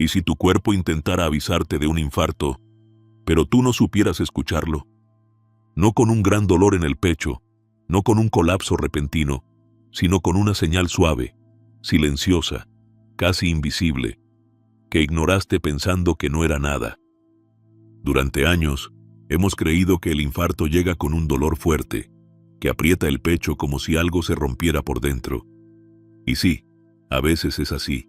¿Y si tu cuerpo intentara avisarte de un infarto, pero tú no supieras escucharlo? No con un gran dolor en el pecho, no con un colapso repentino, sino con una señal suave, silenciosa, casi invisible, que ignoraste pensando que no era nada. Durante años, hemos creído que el infarto llega con un dolor fuerte, que aprieta el pecho como si algo se rompiera por dentro. Y sí, a veces es así.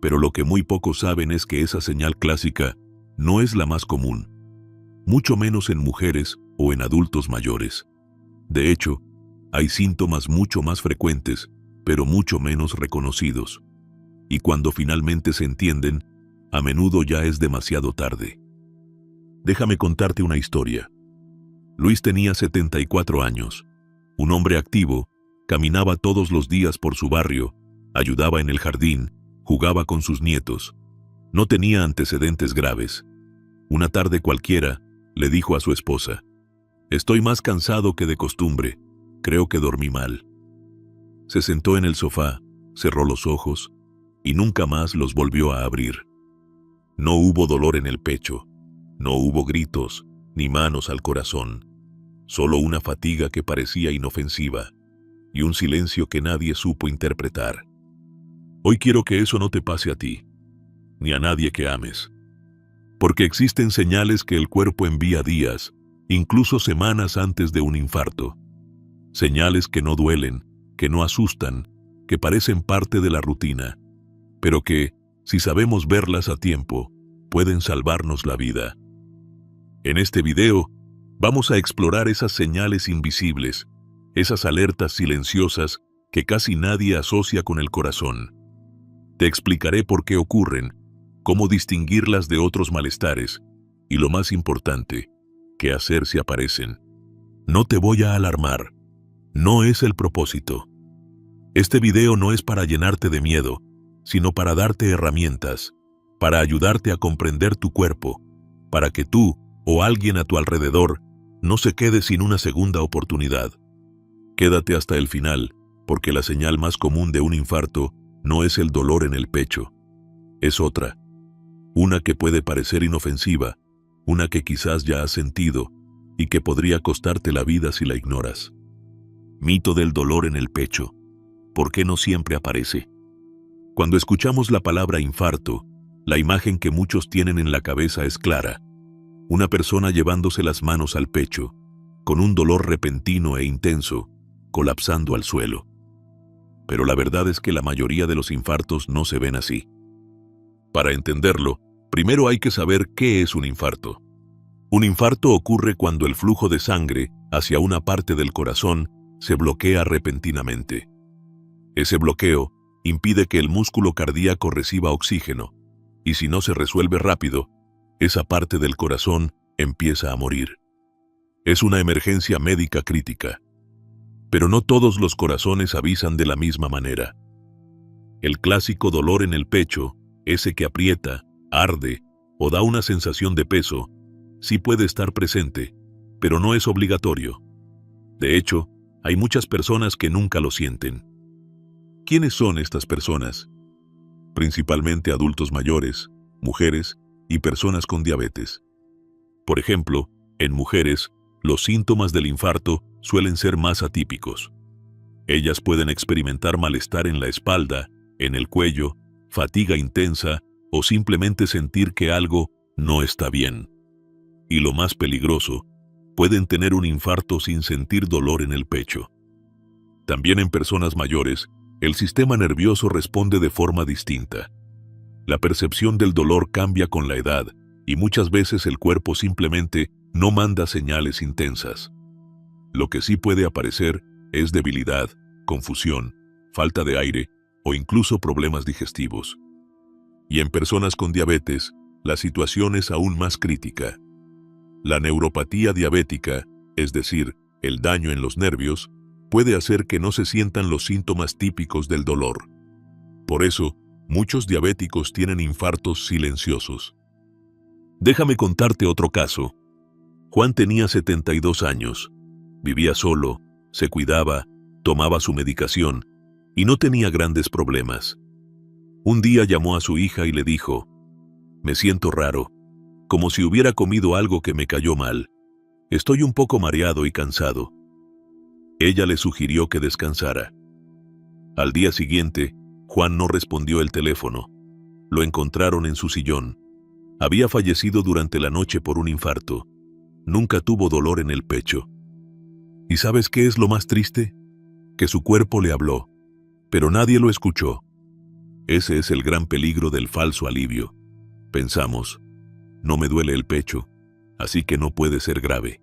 Pero lo que muy pocos saben es que esa señal clásica no es la más común, mucho menos en mujeres o en adultos mayores. De hecho, hay síntomas mucho más frecuentes, pero mucho menos reconocidos. Y cuando finalmente se entienden, a menudo ya es demasiado tarde. Déjame contarte una historia. Luis tenía 74 años. Un hombre activo, caminaba todos los días por su barrio, ayudaba en el jardín, jugaba con sus nietos. No tenía antecedentes graves. Una tarde cualquiera, le dijo a su esposa: «Estoy más cansado que de costumbre. Creo que dormí mal». Se sentó en el sofá, cerró los ojos y nunca más los volvió a abrir. No hubo dolor en el pecho, no hubo gritos, ni manos al corazón. Solo una fatiga que parecía inofensiva y un silencio que nadie supo interpretar. Hoy quiero que eso no te pase a ti, ni a nadie que ames. Porque existen señales que el cuerpo envía días, incluso semanas antes de un infarto. Señales que no duelen, que no asustan, que parecen parte de la rutina, pero que, si sabemos verlas a tiempo, pueden salvarnos la vida. En este video, vamos a explorar esas señales invisibles, esas alertas silenciosas que casi nadie asocia con el corazón. Te explicaré por qué ocurren, cómo distinguirlas de otros malestares y, lo más importante, qué hacer si aparecen. No te voy a alarmar. No es el propósito. Este video no es para llenarte de miedo, sino para darte herramientas, para ayudarte a comprender tu cuerpo, para que tú o alguien a tu alrededor no se quede sin una segunda oportunidad. Quédate hasta el final, porque la señal más común de un infarto no es el dolor en el pecho. Es otra. Una que puede parecer inofensiva, una que quizás ya has sentido y que podría costarte la vida si la ignoras. Mito del dolor en el pecho. ¿Por qué no siempre aparece? Cuando escuchamos la palabra infarto, la imagen que muchos tienen en la cabeza es clara. Una persona llevándose las manos al pecho, con un dolor repentino e intenso, colapsando al suelo. Pero la verdad es que la mayoría de los infartos no se ven así. Para entenderlo, primero hay que saber qué es un infarto. Un infarto ocurre cuando el flujo de sangre hacia una parte del corazón se bloquea repentinamente. Ese bloqueo impide que el músculo cardíaco reciba oxígeno, y si no se resuelve rápido, esa parte del corazón empieza a morir. Es una emergencia médica crítica. Pero no todos los corazones avisan de la misma manera. El clásico dolor en el pecho, ese que aprieta, arde o da una sensación de peso, sí puede estar presente, pero no es obligatorio. De hecho, hay muchas personas que nunca lo sienten. ¿Quiénes son estas personas? Principalmente adultos mayores, mujeres y personas con diabetes. Por ejemplo, en mujeres, los síntomas del infarto suelen ser más atípicos. Ellas pueden experimentar malestar en la espalda, en el cuello, fatiga intensa o simplemente sentir que algo no está bien. Y lo más peligroso, pueden tener un infarto sin sentir dolor en el pecho. También en personas mayores, el sistema nervioso responde de forma distinta. La percepción del dolor cambia con la edad y muchas veces el cuerpo simplemente no manda señales intensas. Lo que sí puede aparecer es debilidad, confusión, falta de aire o incluso problemas digestivos. Y en personas con diabetes, la situación es aún más crítica. La neuropatía diabética, es decir, el daño en los nervios, puede hacer que no se sientan los síntomas típicos del dolor. Por eso, muchos diabéticos tienen infartos silenciosos. Déjame contarte otro caso. Juan tenía 72 años. Vivía solo, se cuidaba, tomaba su medicación y no tenía grandes problemas. Un día llamó a su hija y le dijo: Me siento raro, como si hubiera comido algo que me cayó mal. Estoy un poco mareado y cansado. Ella le sugirió que descansara. Al día siguiente, Juan no respondió el teléfono. Lo encontraron en su sillón. Había fallecido durante la noche por un infarto. Nunca tuvo dolor en el pecho. ¿Y sabes qué es lo más triste? Que su cuerpo le habló, pero nadie lo escuchó. Ese es el gran peligro del falso alivio. Pensamos, no me duele el pecho, así que no puede ser grave.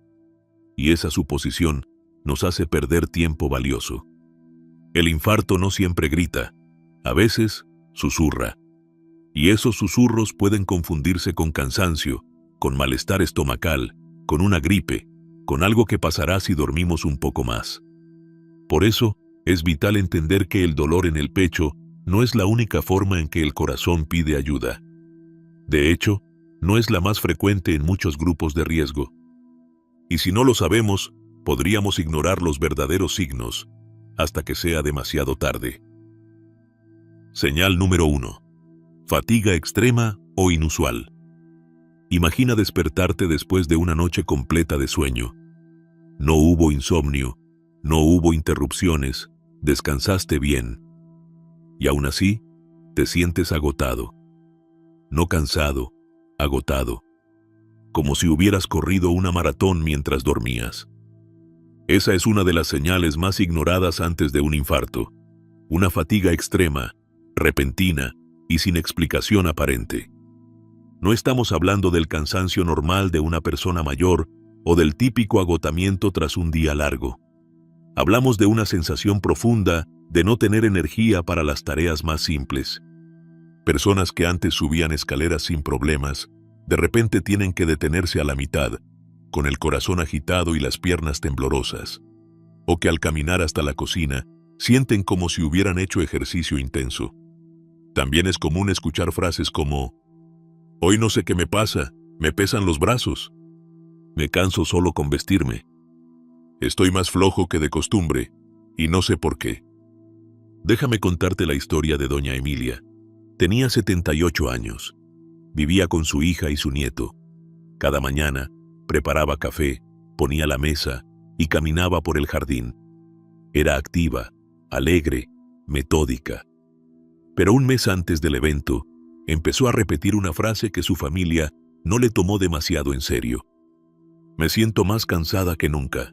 Y esa suposición nos hace perder tiempo valioso. El infarto no siempre grita, a veces susurra. Y esos susurros pueden confundirse con cansancio, con malestar estomacal, con una gripe, con algo que pasará si dormimos un poco más. Por eso, es vital entender que el dolor en el pecho no es la única forma en que el corazón pide ayuda. De hecho, no es la más frecuente en muchos grupos de riesgo. Y si no lo sabemos, podríamos ignorar los verdaderos signos, hasta que sea demasiado tarde. Señal número 1. Fatiga extrema o inusual. Imagina despertarte después de una noche completa de sueño. No hubo insomnio, no hubo interrupciones, descansaste bien. Y aún así, te sientes agotado. No cansado, agotado. Como si hubieras corrido una maratón mientras dormías. Esa es una de las señales más ignoradas antes de un infarto. Una fatiga extrema, repentina y sin explicación aparente. No estamos hablando del cansancio normal de una persona mayor o del típico agotamiento tras un día largo. Hablamos de una sensación profunda de no tener energía para las tareas más simples. Personas que antes subían escaleras sin problemas, de repente tienen que detenerse a la mitad, con el corazón agitado y las piernas temblorosas. O que al caminar hasta la cocina, sienten como si hubieran hecho ejercicio intenso. También es común escuchar frases como: hoy no sé qué me pasa, me pesan los brazos. Me canso solo con vestirme. Estoy más flojo que de costumbre, y no sé por qué. Déjame contarte la historia de doña Emilia. Tenía 78 años. Vivía con su hija y su nieto. Cada mañana, preparaba café, ponía la mesa y caminaba por el jardín. Era activa, alegre, metódica. Pero un mes antes del evento, empezó a repetir una frase que su familia no le tomó demasiado en serio. Me siento más cansada que nunca.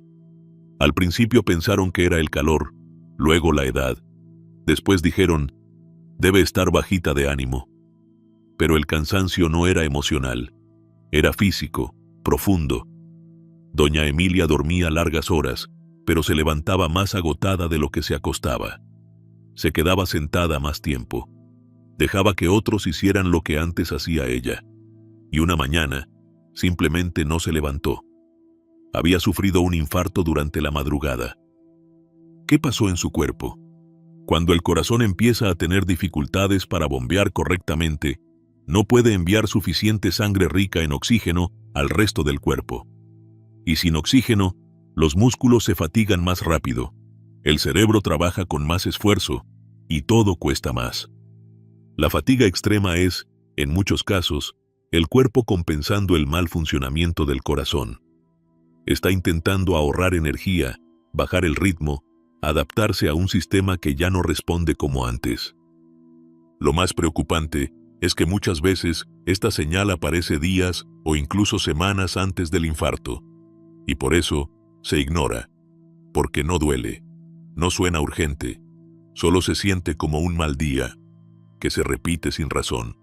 Al principio pensaron que era el calor, luego la edad. Después dijeron, debe estar bajita de ánimo. Pero el cansancio no era emocional, era físico, profundo. Doña Emilia dormía largas horas, pero se levantaba más agotada de lo que se acostaba. Se quedaba sentada más tiempo. Dejaba que otros hicieran lo que antes hacía ella. Y una mañana, simplemente no se levantó. Había sufrido un infarto durante la madrugada. ¿Qué pasó en su cuerpo? Cuando el corazón empieza a tener dificultades para bombear correctamente, no puede enviar suficiente sangre rica en oxígeno al resto del cuerpo. Y sin oxígeno, los músculos se fatigan más rápido, el cerebro trabaja con más esfuerzo, y todo cuesta más. La fatiga extrema es, en muchos casos, el cuerpo compensando el mal funcionamiento del corazón. Está intentando ahorrar energía, bajar el ritmo, adaptarse a un sistema que ya no responde como antes. Lo más preocupante es que muchas veces esta señal aparece días o incluso semanas antes del infarto, y por eso se ignora, porque no duele, no suena urgente, solo se siente como un mal día, que se repite sin razón.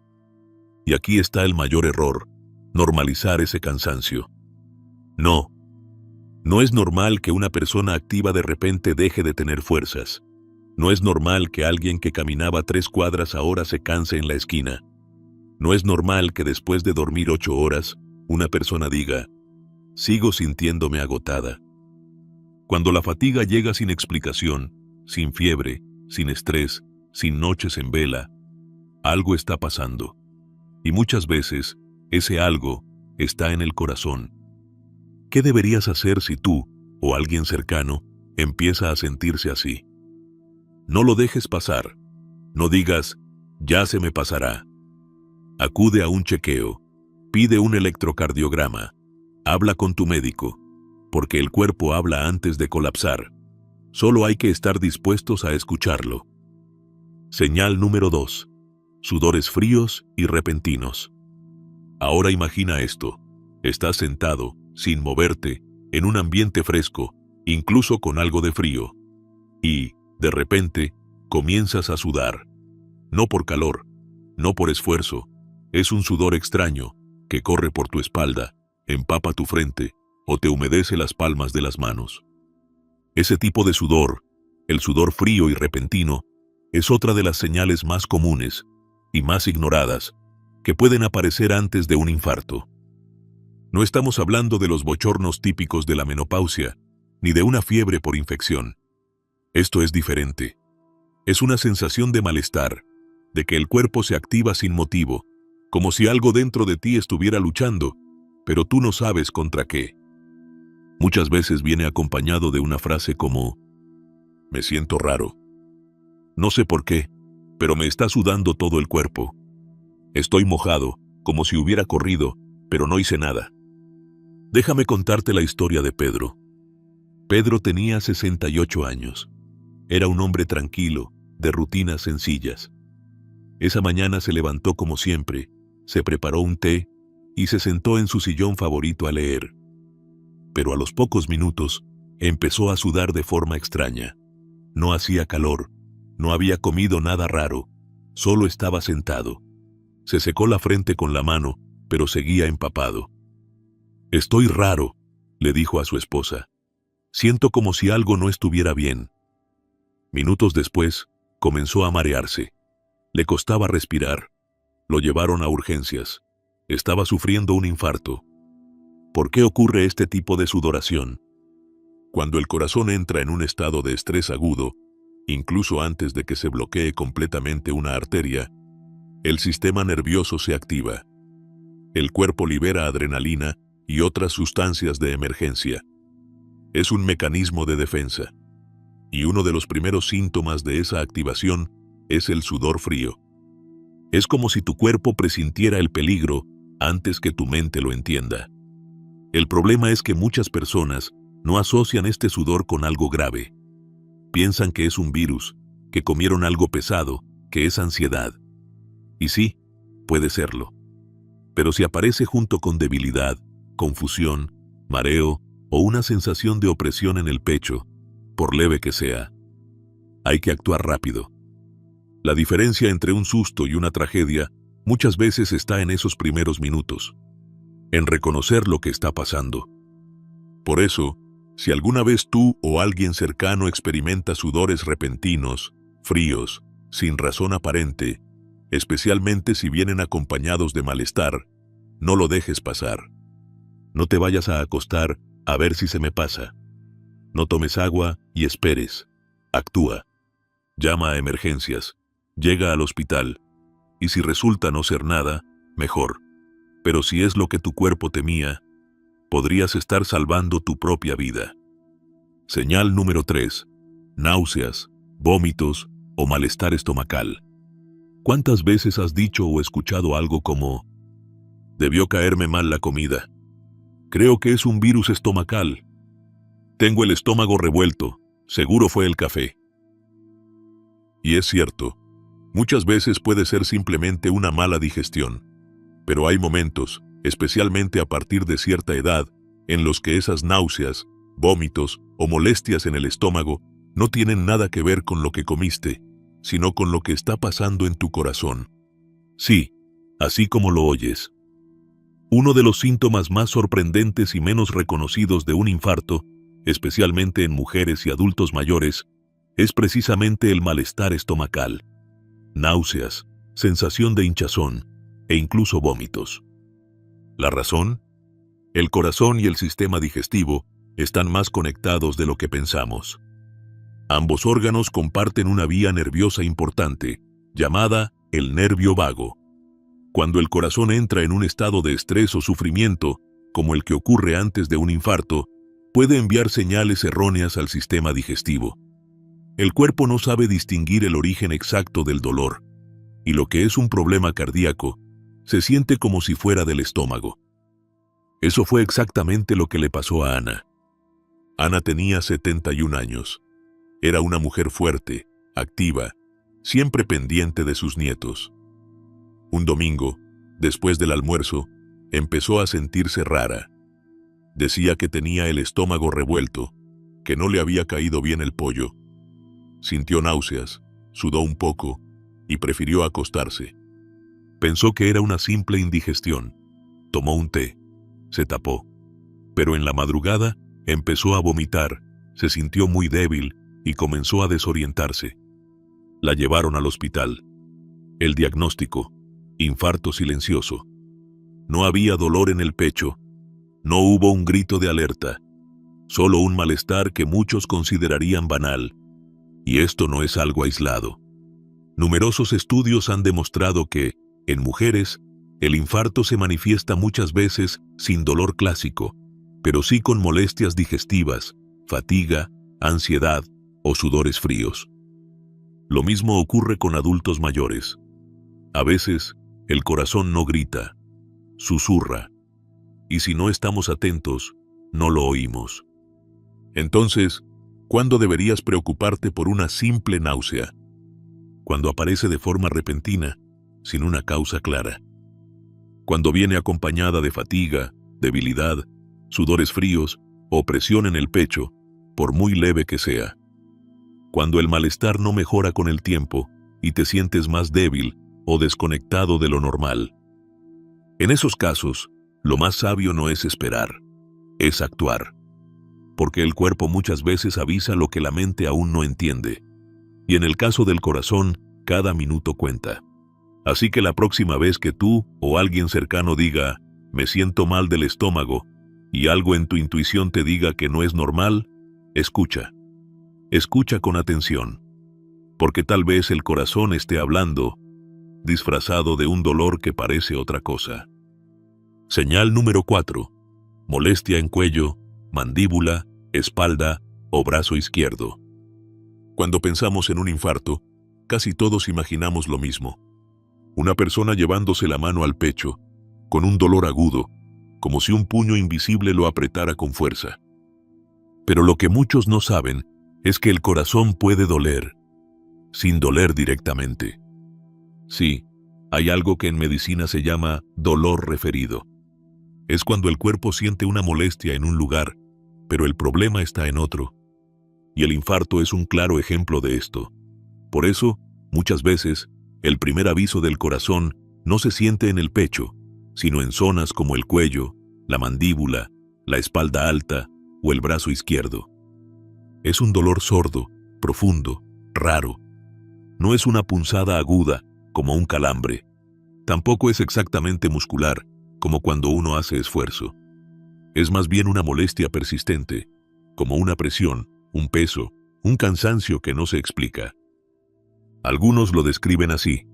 Y aquí está el mayor error, normalizar ese cansancio. No es normal que una persona activa de repente deje de tener fuerzas. No es normal que alguien que caminaba 3 cuadras ahora se canse en la esquina. No es normal que después de dormir 8 horas, una persona diga, sigo sintiéndome agotada. Cuando la fatiga llega sin explicación, sin fiebre, sin estrés, sin noches en vela, algo está pasando. Y muchas veces, ese algo está en el corazón. ¿Qué deberías hacer si tú, o alguien cercano, empieza a sentirse así? No lo dejes pasar. No digas, ya se me pasará. Acude a un chequeo. Pide un electrocardiograma. Habla con tu médico, porque el cuerpo habla antes de colapsar. Solo hay que estar dispuestos a escucharlo. Señal número 2. Sudores fríos y repentinos. Ahora imagina esto. Estás sentado, sin moverte, en un ambiente fresco, incluso con algo de frío. Y, de repente, comienzas a sudar. No por calor, no por esfuerzo. Es un sudor extraño, que corre por tu espalda, empapa tu frente, o te humedece las palmas de las manos. Ese tipo de sudor, el sudor frío y repentino, es otra de las señales más comunes y más ignoradas que pueden aparecer antes de un infarto. No estamos hablando de los bochornos típicos de la menopausia, ni de una fiebre por infección. Esto es diferente. Es una sensación de malestar, de que el cuerpo se activa sin motivo, como si algo dentro de ti estuviera luchando, pero tú no sabes contra qué. Muchas veces viene acompañado de una frase como: me siento raro. No sé por qué, pero me está sudando todo el cuerpo. Estoy mojado, como si hubiera corrido, pero no hice nada. Déjame contarte la historia de Pedro. Pedro tenía 68 años. Era un hombre tranquilo, de rutinas sencillas. Esa mañana se levantó como siempre, se preparó un té y se sentó en su sillón favorito a leer. Pero a los pocos minutos empezó a sudar de forma extraña. No hacía calor, no había comido nada raro, solo estaba sentado. Se secó la frente con la mano, pero seguía empapado. «Estoy raro», le dijo a su esposa. «Siento como si algo no estuviera bien». Minutos después, comenzó a marearse. Le costaba respirar. Lo llevaron a urgencias. Estaba sufriendo un infarto. ¿Por qué ocurre este tipo de sudoración? Cuando el corazón entra en un estado de estrés agudo, incluso antes de que se bloquee completamente una arteria, el sistema nervioso se activa. El cuerpo libera adrenalina y otras sustancias de emergencia. Es un mecanismo de defensa. Y uno de los primeros síntomas de esa activación es el sudor frío. Es como si tu cuerpo presintiera el peligro antes que tu mente lo entienda. El problema es que muchas personas no asocian este sudor con algo grave. Piensan que es un virus, que comieron algo pesado, que es ansiedad. Y sí, puede serlo. Pero si aparece junto con debilidad, confusión, mareo o una sensación de opresión en el pecho, por leve que sea, hay que actuar rápido. La diferencia entre un susto y una tragedia muchas veces está en esos primeros minutos, en reconocer lo que está pasando. Por eso, si alguna vez tú o alguien cercano experimenta sudores repentinos, fríos, sin razón aparente, especialmente si vienen acompañados de malestar, no lo dejes pasar. No te vayas a acostar a ver si se me pasa. No tomes agua y esperes. Actúa. Llama a emergencias. Llega al hospital. Y si resulta no ser nada, mejor. Pero si es lo que tu cuerpo temía, podrías estar salvando tu propia vida. Señal número 3. Náuseas, vómitos o malestar estomacal. ¿Cuántas veces has dicho o escuchado algo como: debió caerme mal la comida? Creo que es un virus estomacal. Tengo el estómago revuelto, seguro fue el café. Y es cierto, muchas veces puede ser simplemente una mala digestión. Pero hay momentos, especialmente a partir de cierta edad, en los que esas náuseas, vómitos o molestias en el estómago no tienen nada que ver con lo que comiste, sino con lo que está pasando en tu corazón. Sí, así como lo oyes. Uno de los síntomas más sorprendentes y menos reconocidos de un infarto, especialmente en mujeres y adultos mayores, es precisamente el malestar estomacal. Náuseas, sensación de hinchazón e incluso vómitos. ¿La razón? El corazón y el sistema digestivo están más conectados de lo que pensamos. Ambos órganos comparten una vía nerviosa importante, llamada el nervio vago. Cuando el corazón entra en un estado de estrés o sufrimiento, como el que ocurre antes de un infarto, puede enviar señales erróneas al sistema digestivo. El cuerpo no sabe distinguir el origen exacto del dolor, y lo que es un problema cardíaco Se siente como si fuera del estómago. Eso fue exactamente lo que le pasó a Ana. Ana tenía 71 años. Era una mujer fuerte, activa, siempre pendiente de sus nietos. Un domingo, después del almuerzo, empezó a sentirse rara. Decía que tenía el estómago revuelto, que no le había caído bien el pollo. Sintió náuseas, sudó un poco y prefirió acostarse. Pensó que era una simple indigestión. Tomó un té, se tapó. Pero en la madrugada empezó a vomitar, se sintió muy débil y comenzó a desorientarse. La llevaron al hospital. El diagnóstico: infarto silencioso. No había dolor en el pecho. No hubo un grito de alerta. Solo un malestar que muchos considerarían banal. Y esto no es algo aislado. Numerosos estudios han demostrado que, en mujeres, el infarto se manifiesta muchas veces sin dolor clásico, pero sí con molestias digestivas, fatiga, ansiedad o sudores fríos. Lo mismo ocurre con adultos mayores. A veces, el corazón no grita, susurra, y si no estamos atentos, no lo oímos. Entonces, ¿cuándo deberías preocuparte por una simple náusea? Cuando aparece de forma repentina, sin una causa clara. Cuando viene acompañada de fatiga, debilidad, sudores fríos o presión en el pecho, por muy leve que sea. Cuando el malestar no mejora con el tiempo y te sientes más débil o desconectado de lo normal. En esos casos, lo más sabio no es esperar, es actuar. Porque el cuerpo muchas veces avisa lo que la mente aún no entiende. Y en el caso del corazón, cada minuto cuenta. Así que la próxima vez que tú o alguien cercano diga, me siento mal del estómago, y algo en tu intuición te diga que no es normal, escucha. Escucha con atención. Porque tal vez el corazón esté hablando, disfrazado de un dolor que parece otra cosa. Señal número 4. Molestia en cuello, mandíbula, espalda o brazo izquierdo. Cuando pensamos en un infarto, casi todos imaginamos lo mismo. Una persona llevándose la mano al pecho, con un dolor agudo, como si un puño invisible lo apretara con fuerza. Pero lo que muchos no saben es que el corazón puede doler, sin doler directamente. Sí, hay algo que en medicina se llama dolor referido. Es cuando el cuerpo siente una molestia en un lugar, pero el problema está en otro. Y el infarto es un claro ejemplo de esto. Por eso, muchas veces, el primer aviso del corazón no se siente en el pecho, sino en zonas como el cuello, la mandíbula, la espalda alta o el brazo izquierdo. Es un dolor sordo, profundo, raro. No es una punzada aguda, como un calambre. Tampoco es exactamente muscular, como cuando uno hace esfuerzo. Es más bien una molestia persistente, como una presión, un peso, un cansancio que no se explica. Algunos lo describen así: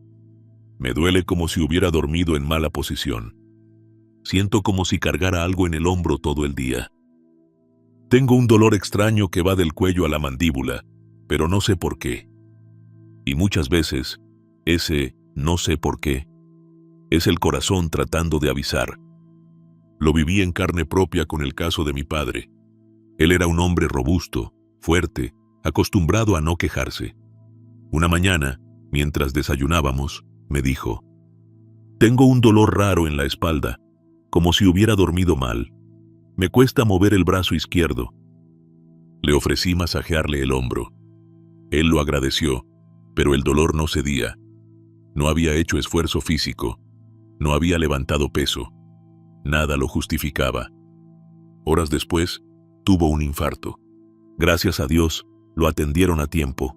me duele como si hubiera dormido en mala posición. Siento como si cargara algo en el hombro todo el día. Tengo un dolor extraño que va del cuello a la mandíbula, pero no sé por qué. Y muchas veces, ese no sé por qué es el corazón tratando de avisar. Lo viví en carne propia con el caso de mi padre. Él era un hombre robusto, fuerte, acostumbrado a no quejarse. Una mañana, mientras desayunábamos, me dijo: tengo un dolor raro en la espalda, como si hubiera dormido mal. Me cuesta mover el brazo izquierdo. Le ofrecí masajearle el hombro. Él lo agradeció, pero el dolor no cedía. No había hecho esfuerzo físico. No había levantado peso. Nada lo justificaba. Horas después, tuvo un infarto. Gracias a Dios, lo atendieron a tiempo.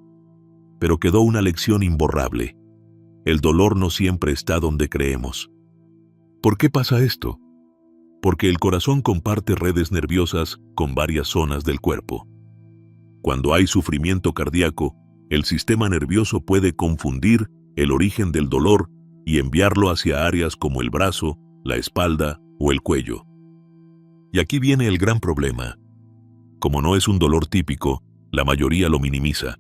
Pero quedó una lección imborrable. El dolor no siempre está donde creemos. ¿Por qué pasa esto? Porque el corazón comparte redes nerviosas con varias zonas del cuerpo. Cuando hay sufrimiento cardíaco, el sistema nervioso puede confundir el origen del dolor y enviarlo hacia áreas como el brazo, la espalda o el cuello. Y aquí viene el gran problema. Como no es un dolor típico, la mayoría lo minimiza.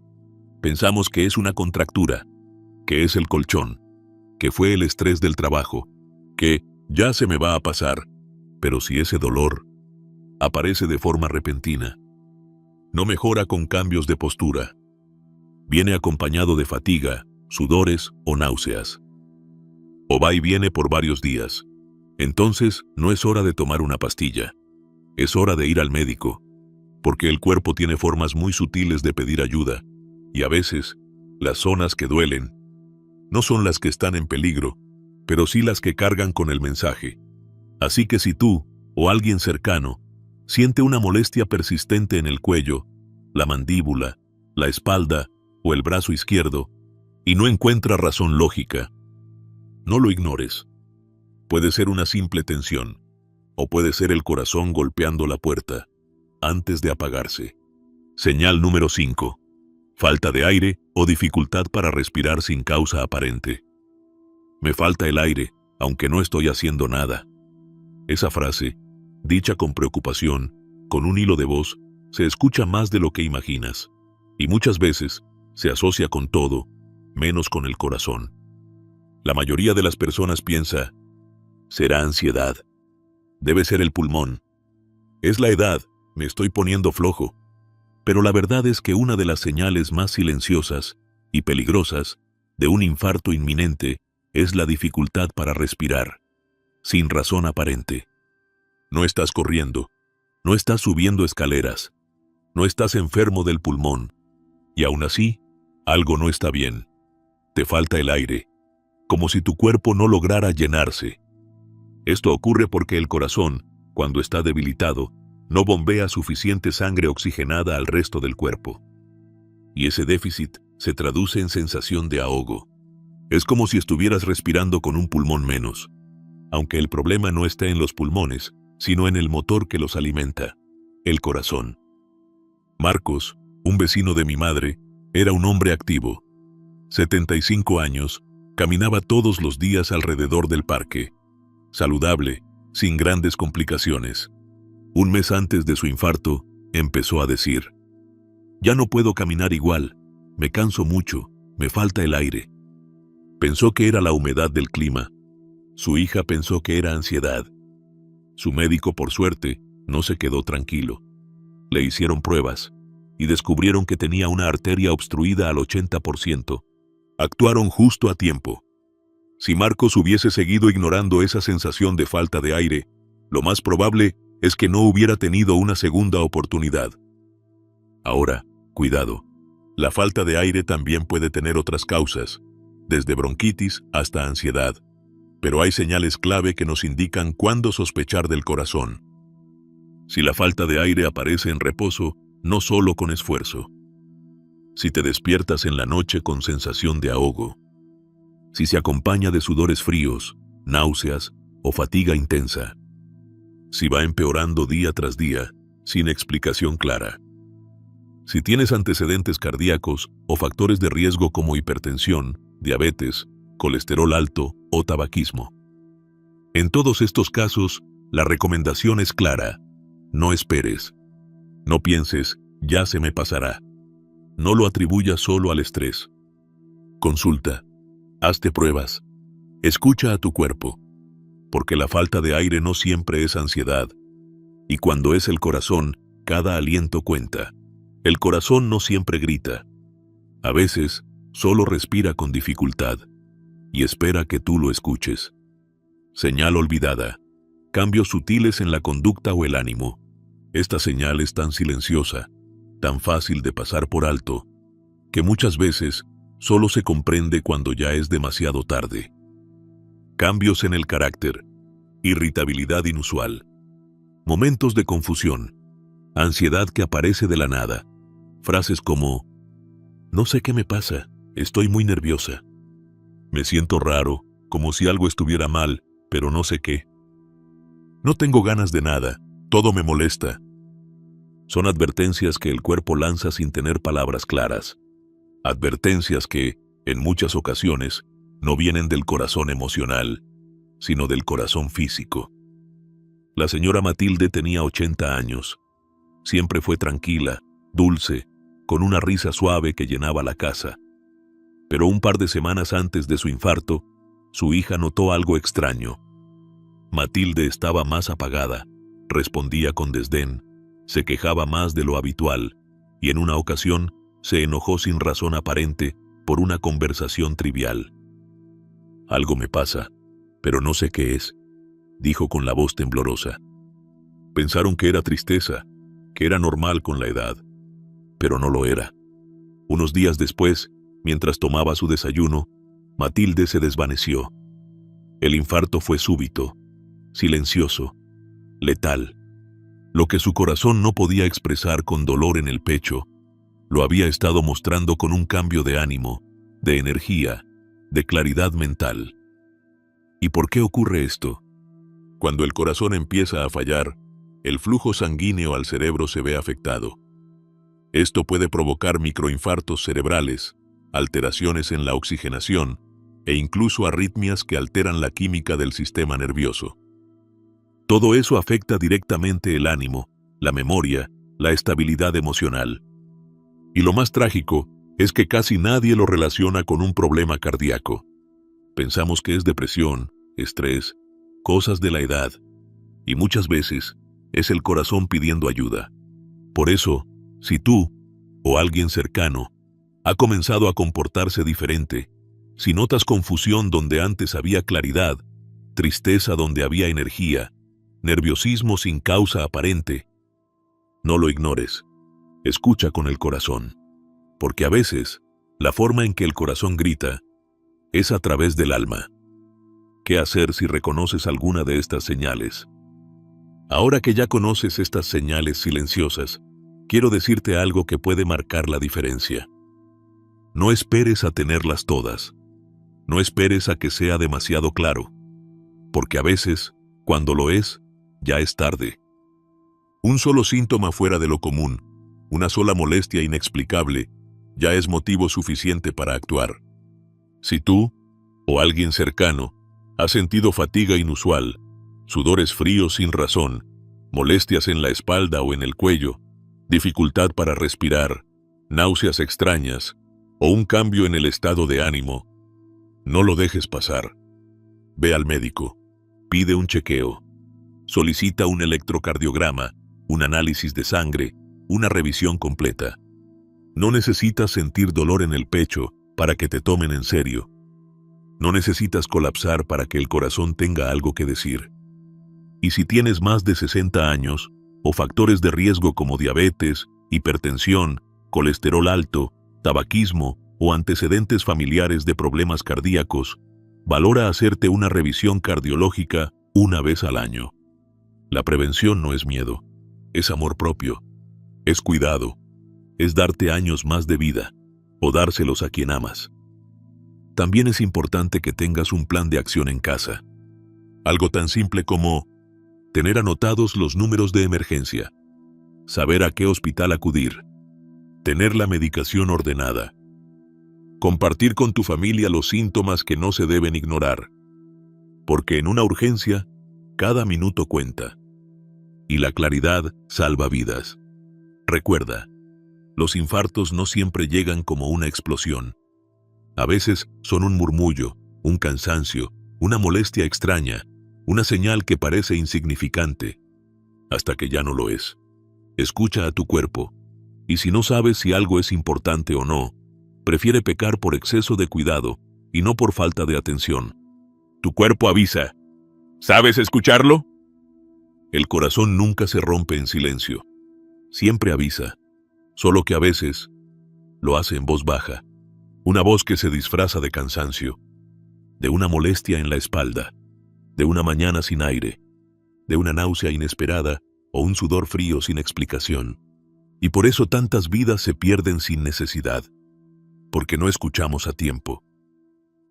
Pensamos que es una contractura, que es el colchón, que fue el estrés del trabajo, que ya se me va a pasar, pero si ese dolor aparece de forma repentina, no mejora con cambios de postura, viene acompañado de fatiga, sudores o náuseas, o va y viene por varios días, entonces no es hora de tomar una pastilla, es hora de ir al médico, porque el cuerpo tiene formas muy sutiles de pedir ayuda, y a veces, las zonas que duelen no son las que están en peligro, pero sí las que cargan con el mensaje. Así que si tú, o alguien cercano, siente una molestia persistente en el cuello, la mandíbula, la espalda o el brazo izquierdo, y no encuentra razón lógica, no lo ignores. Puede ser una simple tensión, o puede ser el corazón golpeando la puerta, antes de apagarse. Señal número 5. Falta de aire o dificultad para respirar sin causa aparente. Me falta el aire, aunque no estoy haciendo nada. Esa frase, dicha con preocupación, con un hilo de voz, se escucha más de lo que imaginas, y muchas veces se asocia con todo, menos con el corazón. La mayoría de las personas piensa, será ansiedad, debe ser el pulmón, es la edad, me estoy poniendo flojo. Pero la verdad es que una de las señales más silenciosas y peligrosas de un infarto inminente es la dificultad para respirar, sin razón aparente. No estás corriendo, no estás subiendo escaleras, no estás enfermo del pulmón, y aún así, algo no está bien. Te falta el aire, como si tu cuerpo no lograra llenarse. Esto ocurre porque el corazón, cuando está debilitado, no bombea suficiente sangre oxigenada al resto del cuerpo. Y ese déficit se traduce en sensación de ahogo. Es como si estuvieras respirando con un pulmón menos, aunque el problema no está en los pulmones, sino en el motor que los alimenta, el corazón. Marcos, un vecino de mi madre, era un hombre activo. 75 años, caminaba todos los días alrededor del parque. Saludable, sin grandes complicaciones. Un mes antes de su infarto, empezó a decir, ya no puedo caminar igual, me canso mucho, me falta el aire. Pensó que era la humedad del clima. Su hija pensó que era ansiedad. Su médico, por suerte, no se quedó tranquilo. Le hicieron pruebas y descubrieron que tenía una arteria obstruida al 80%. Actuaron justo a tiempo. Si Marcos hubiese seguido ignorando esa sensación de falta de aire, lo más probable es que no hubiera tenido una segunda oportunidad. Ahora, cuidado. La falta de aire también puede tener otras causas, desde bronquitis hasta ansiedad. Pero hay señales clave que nos indican cuándo sospechar del corazón. Si la falta de aire aparece en reposo, no solo con esfuerzo. Si te despiertas en la noche con sensación de ahogo. Si se acompaña de sudores fríos, náuseas o fatiga intensa. Si va empeorando día tras día, sin explicación clara. Si tienes antecedentes cardíacos o factores de riesgo como hipertensión, diabetes, colesterol alto o tabaquismo. En todos estos casos, la recomendación es clara. No esperes. No pienses, ya se me pasará. No lo atribuyas solo al estrés. Consulta. Hazte pruebas. Escucha a tu cuerpo. Porque la falta de aire no siempre es ansiedad. Y cuando es el corazón, cada aliento cuenta. El corazón no siempre grita. A veces, solo respira con dificultad. Y espera que tú lo escuches. Señal olvidada. Cambios sutiles en la conducta o el ánimo. Esta señal es tan silenciosa, tan fácil de pasar por alto, que muchas veces solo se comprende cuando ya es demasiado tarde. Cambios en el carácter, irritabilidad inusual, momentos de confusión, ansiedad que aparece de la nada, frases como, no sé qué me pasa, estoy muy nerviosa, me siento raro, como si algo estuviera mal, pero no sé qué. No tengo ganas de nada, todo me molesta. Son advertencias que el cuerpo lanza sin tener palabras claras. Advertencias que, en muchas ocasiones, no vienen del corazón emocional, sino del corazón físico. La señora Matilde tenía 80 años. Siempre fue tranquila, dulce, con una risa suave que llenaba la casa. Pero un par de semanas antes de su infarto, su hija notó algo extraño. Matilde estaba más apagada, respondía con desdén, se quejaba más de lo habitual, y en una ocasión se enojó sin razón aparente por una conversación trivial. «Algo me pasa, pero no sé qué es», dijo con la voz temblorosa. Pensaron que era tristeza, que era normal con la edad, pero no lo era. Unos días después, mientras tomaba su desayuno, Matilde se desvaneció. El infarto fue súbito, silencioso, letal. Lo que su corazón no podía expresar con dolor en el pecho, lo había estado mostrando con un cambio de ánimo, de energía, de claridad mental. ¿Y por qué ocurre esto? Cuando el corazón empieza a fallar, el flujo sanguíneo al cerebro se ve afectado. Esto puede provocar microinfartos cerebrales, alteraciones en la oxigenación e incluso arritmias que alteran la química del sistema nervioso. Todo eso afecta directamente el ánimo, la memoria, la estabilidad emocional. Y lo más trágico es que casi nadie lo relaciona con un problema cardíaco. Pensamos que es depresión, estrés, cosas de la edad, y muchas veces es el corazón pidiendo ayuda. Por eso, si tú, o alguien cercano, ha comenzado a comportarse diferente, si notas confusión donde antes había claridad, tristeza donde había energía, nerviosismo sin causa aparente, no lo ignores. Escucha con el corazón, porque a veces la forma en que el corazón grita es a través del alma. ¿Qué hacer si reconoces alguna de estas señales? Ahora que ya conoces estas señales silenciosas, quiero decirte algo que puede marcar la diferencia. No esperes a tenerlas todas. No esperes a que sea demasiado claro, porque a veces, cuando lo es, ya es tarde. Un solo síntoma fuera de lo común, una sola molestia inexplicable, ya es motivo suficiente para actuar. Si tú, o alguien cercano, ha sentido fatiga inusual, sudores fríos sin razón, molestias en la espalda o en el cuello, dificultad para respirar, náuseas extrañas o un cambio en el estado de ánimo, no lo dejes pasar. Ve al médico, pide un chequeo, solicita un electrocardiograma, un análisis de sangre, una revisión completa. No necesitas sentir dolor en el pecho para que te tomen en serio. No necesitas colapsar para que el corazón tenga algo que decir. Y si tienes más de 60 años, o factores de riesgo como diabetes, hipertensión, colesterol alto, tabaquismo o antecedentes familiares de problemas cardíacos, valora hacerte una revisión cardiológica una vez al año. La prevención no es miedo, es amor propio, es cuidado, es darte años más de vida, o dárselos a quien amas. También es importante que tengas un plan de acción en casa. Algo tan simple como tener anotados los números de emergencia, saber a qué hospital acudir, tener la medicación ordenada, compartir con tu familia los síntomas que no se deben ignorar, porque en una urgencia, cada minuto cuenta, y la claridad salva vidas. Recuerda, los infartos no siempre llegan como una explosión. A veces son un murmullo, un cansancio, una molestia extraña, una señal que parece insignificante, hasta que ya no lo es. Escucha a tu cuerpo, y si no sabes si algo es importante o no, prefiere pecar por exceso de cuidado y no por falta de atención. Tu cuerpo avisa. ¿Sabes escucharlo? El corazón nunca se rompe en silencio. Siempre avisa, solo que a veces lo hace en voz baja. Una voz que se disfraza de cansancio, de una molestia en la espalda, de una mañana sin aire, de una náusea inesperada o un sudor frío sin explicación. Y por eso tantas vidas se pierden sin necesidad, porque no escuchamos a tiempo.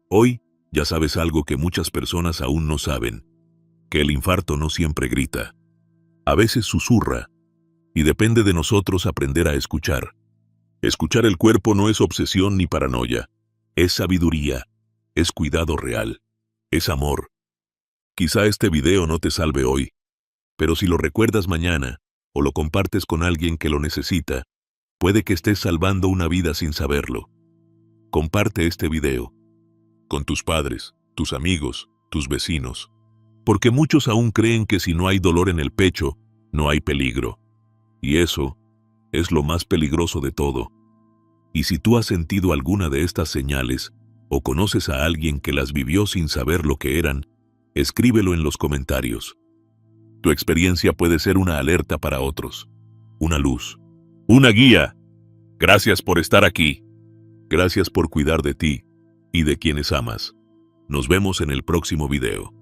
Hoy ya sabes algo que muchas personas aún no saben, que el infarto no siempre grita. A veces susurra, y depende de nosotros aprender a escuchar. Escuchar el cuerpo no es obsesión ni paranoia, es sabiduría, es cuidado real, es amor. Quizá este video no te salve hoy, pero si lo recuerdas mañana, o lo compartes con alguien que lo necesita, puede que estés salvando una vida sin saberlo. Comparte este video con tus padres, tus amigos, tus vecinos. Porque muchos aún creen que si no hay dolor en el pecho, no hay peligro. Y eso es lo más peligroso de todo. Y si tú has sentido alguna de estas señales, o conoces a alguien que las vivió sin saber lo que eran, escríbelo en los comentarios. Tu experiencia puede ser una alerta para otros, una luz, una guía. Gracias por estar aquí. Gracias por cuidar de ti y de quienes amas. Nos vemos en el próximo video.